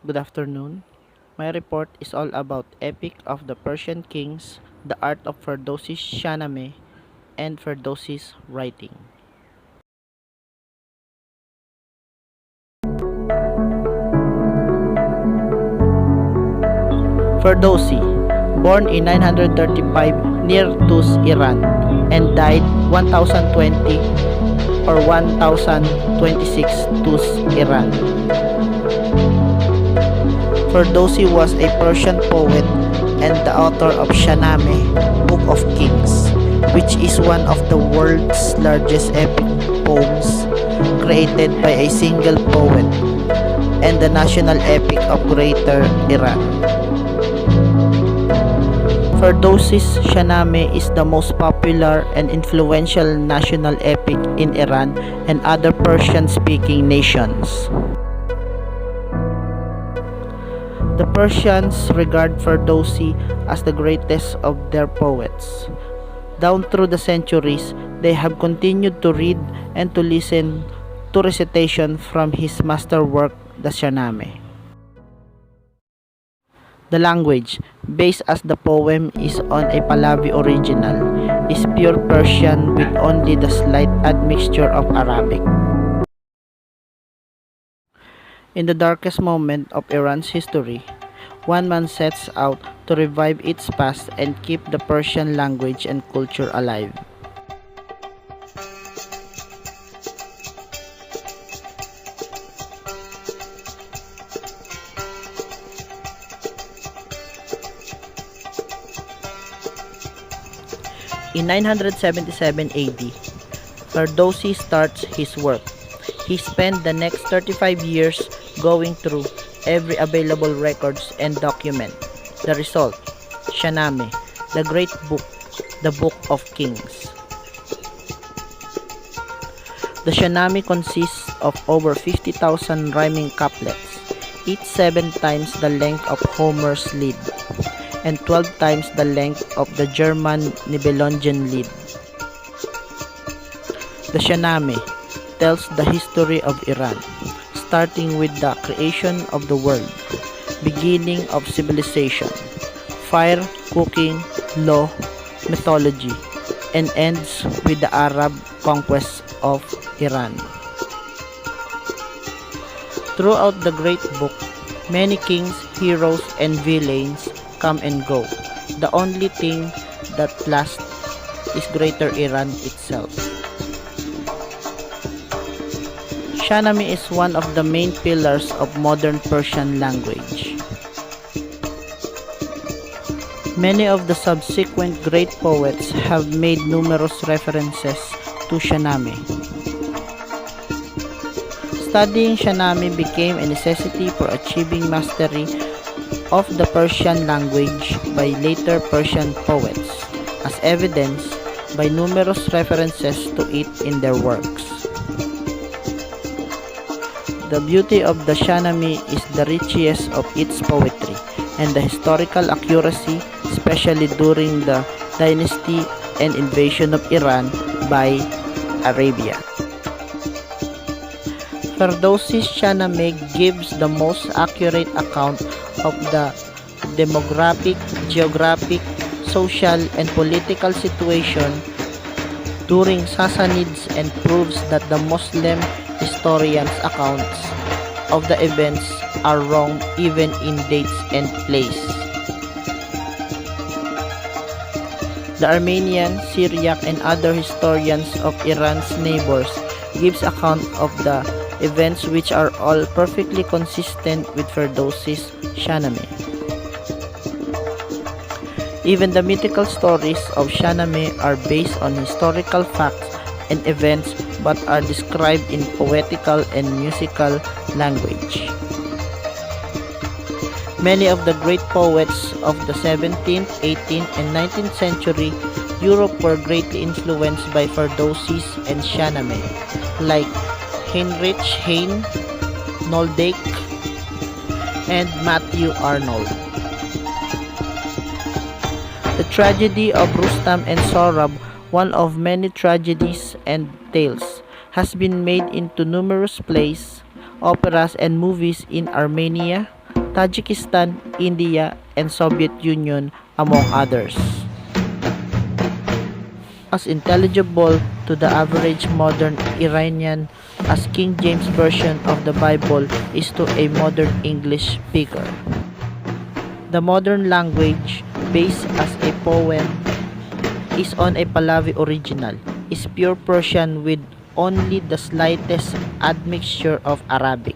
Good afternoon. My report is all about Epic of the Persian Kings, the art of Ferdowsi's Shahnameh, and Ferdowsi's writing. Ferdowsi, born in 935 near Tus, Iran, and died 1020 or 1026 Tus, Iran. Ferdowsi was a Persian poet and the author of Shahnameh, Book of Kings, which is one of the world's largest epic poems created by a single poet and the national epic of Greater Iran. Ferdowsi's Shahnameh is the most popular and influential national epic in Iran and other Persian-speaking nations. The Persians regard Ferdowsi as the greatest of their poets. Down through the centuries, they have continued to read and to listen to recitation from his masterwork, the Shahnameh. The language, based as the poem is on a Pahlavi original, is pure Persian with only the slight admixture of Arabic. In the darkest moment of Iran's history, one man sets out to revive its past and keep the Persian language and culture alive. In 977 AD, Ferdowsi starts his work. He spent the next 35 years going through every available records and document. The result, Shahnameh, the great book, the Book of Kings. The Shahnameh consists of over 50,000 rhyming couplets, each 7 times the length of Homer's Iliad, and 12 times the length of the German Nibelungen Lied. The Shahnameh tells the history of Iran, starting with the creation of the world, beginning of civilization, fire, cooking, law, mythology, and ends with the Arab conquest of Iran. Throughout the great book, many kings, heroes, and villains come and go. The only thing that lasts is Greater Iran itself. Shahnameh is one of the main pillars of modern Persian language. Many of the subsequent great poets have made numerous references to Shahnameh. Studying Shahnameh became a necessity for achieving mastery of the Persian language by later Persian poets, as evidenced by numerous references to it in their works. The beauty of the Shahnameh is the richness of its poetry and the historical accuracy, especially during the dynasty and invasion of Iran by Arabia. Ferdowsi's Shahnameh gives the most accurate account of the demographic, geographic, social, and political situation during Sassanids and proves that the Muslim historians' accounts of the events are wrong even in dates and place. The Armenian, Syriac, and other historians of Iran's neighbors gives account of the events which are all perfectly consistent with Ferdowsi's Shahnameh. Even the mythical stories of Shahnameh are based on historical facts and events but are described in poetical and musical language. Many of the great poets of the 17th, 18th, and 19th century Europe were greatly influenced by Ferdowsi's and Shahnameh, like Heinrich Heine, Noldeke, and Matthew Arnold. The tragedy of Rustam and Sohrab, one of many tragedies and tales, has been made into numerous plays, operas, and movies in Armenia, Tajikistan, India, and Soviet Union, among others. As intelligible to the average modern Iranian as King James Version of the Bible is to a modern English speaker. The modern language, based as a poem, is on a Pahlavi original, is pure Persian with only the slightest admixture of Arabic.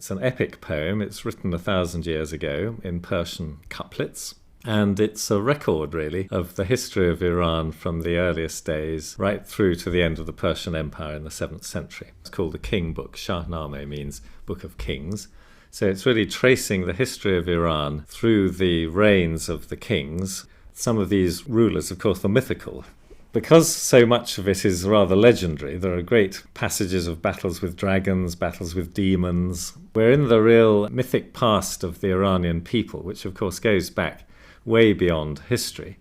It's an epic poem. It's written 1,000 years ago in Persian couplets. And it's a record, really, of the history of Iran from the earliest days right through to the end of the Persian Empire in the 7th century. It's called the King Book. Shahnameh means Book of Kings. So it's really tracing the history of Iran through the reigns of the kings. Some of these rulers, of course, are mythical. Because so much of it is rather legendary, there are great passages of battles with dragons, battles with demons. We're in the real mythic past of the Iranian people, which of course goes back way beyond history.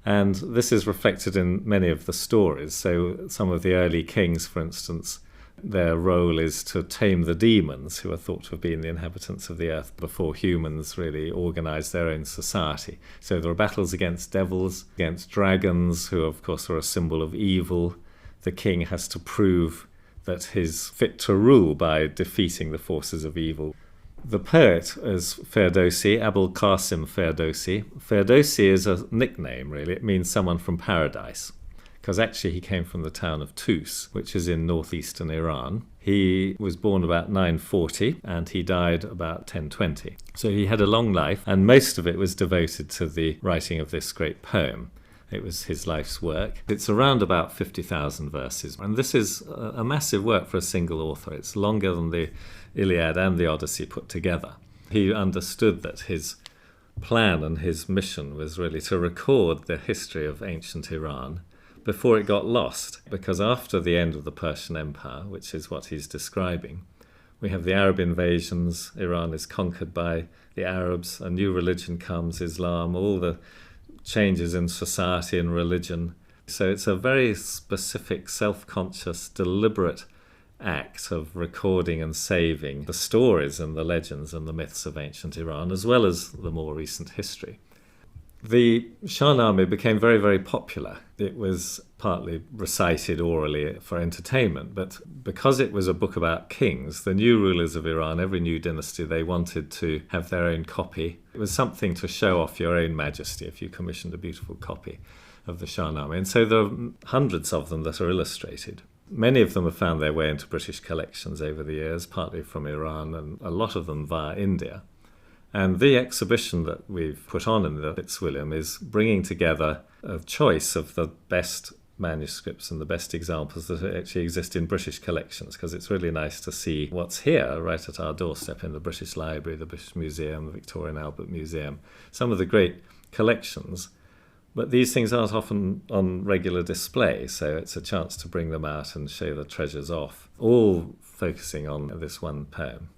And this is reflected in many of the stories. So some of the early kings, for instance, their role is to tame the demons who are thought to have been the inhabitants of the earth before humans really organized their own society. So there are battles against devils, against dragons, who of course are a symbol of evil. The king has to prove that he's fit to rule by defeating the forces of evil. The poet is Ferdowsi, Abul Qasim Ferdowsi. Ferdowsi is a nickname, really. It means someone from paradise, because actually he came from the town of Tus, which is in northeastern Iran. He was born about 940 and he died about 1020. So he had a long life, and most of it was devoted to the writing of this great poem. It was his life's work. It's around about 50,000 verses, and this is a massive work for a single author. It's longer than the Iliad and the Odyssey put together. He understood that his plan and his mission was really to record the history of ancient Iran before it got lost, because after the end of the Persian Empire, which is what he's describing, we have the Arab invasions, Iran is conquered by the Arabs, a new religion comes, Islam, all the changes in society and religion. So it's a very specific, self-conscious, deliberate act of recording and saving the stories and the legends and the myths of ancient Iran, as well as the more recent history. The Shahnameh became very, very popular. It was partly recited orally for entertainment, but because it was a book about kings, the new rulers of Iran, every new dynasty, they wanted to have their own copy. It was something to show off your own majesty if you commissioned a beautiful copy of the Shahnameh. And so there are hundreds of them that are illustrated. Many of them have found their way into British collections over the years, partly from Iran, and a lot of them via India. And the exhibition that we've put on in the Fitzwilliam is bringing together a choice of the best manuscripts and the best examples that actually exist in British collections, because it's really nice to see what's here right at our doorstep in the British Library, the British Museum, the Victoria and Albert Museum, some of the great collections. But these things aren't often on regular display, so it's a chance to bring them out and show the treasures off, all focusing on this one poem.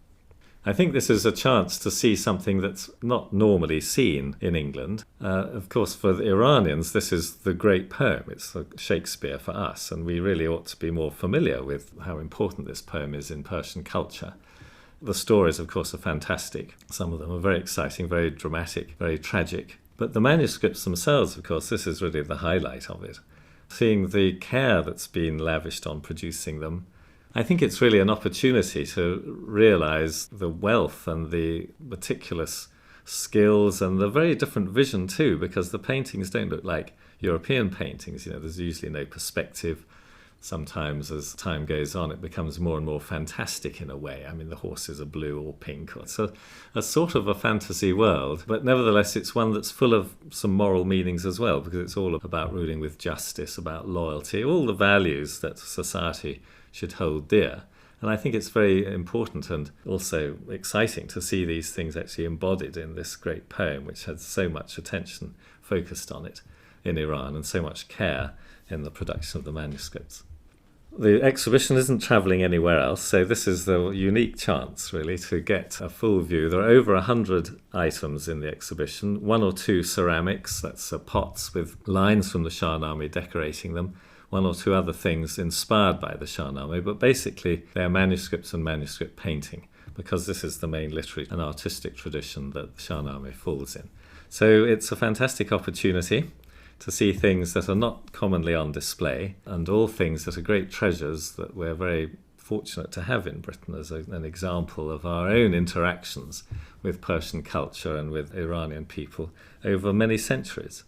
I think this is a chance to see something that's not normally seen in England. Of course, for the Iranians, this is the great poem. It's Shakespeare for us, and we really ought to be more familiar with how important this poem is in Persian culture. The stories, of course, are fantastic. Some of them are very exciting, very dramatic, very tragic. But the manuscripts themselves, of course, this is really the highlight of it. Seeing the care that's been lavished on producing them, I think it's really an opportunity to realize the wealth and the meticulous skills and the very different vision too, because the paintings don't look like European paintings. You know, there's usually no perspective. Sometimes as time goes on, it becomes more and more fantastic in a way. I mean, the horses are blue or pink. It's a sort of a fantasy world, but nevertheless, it's one that's full of some moral meanings as well, because it's all about ruling with justice, about loyalty, all the values that society should hold dear. And I think it's very important and also exciting to see these things actually embodied in this great poem, which had so much attention focused on it in Iran and so much care in the production of the manuscripts. The exhibition isn't travelling anywhere else, so this is the unique chance, really, to get a full view. There are over 100 items in the exhibition, one or two ceramics, that's pots with lines from the Shahnameh decorating them, one or two other things inspired by the Shahnameh, but basically they're manuscripts and manuscript painting because this is the main literary and artistic tradition that Shahnameh falls in. So it's a fantastic opportunity to see things that are not commonly on display, and all things that are great treasures that we're very fortunate to have in Britain as an example of our own interactions with Persian culture and with Iranian people over many centuries.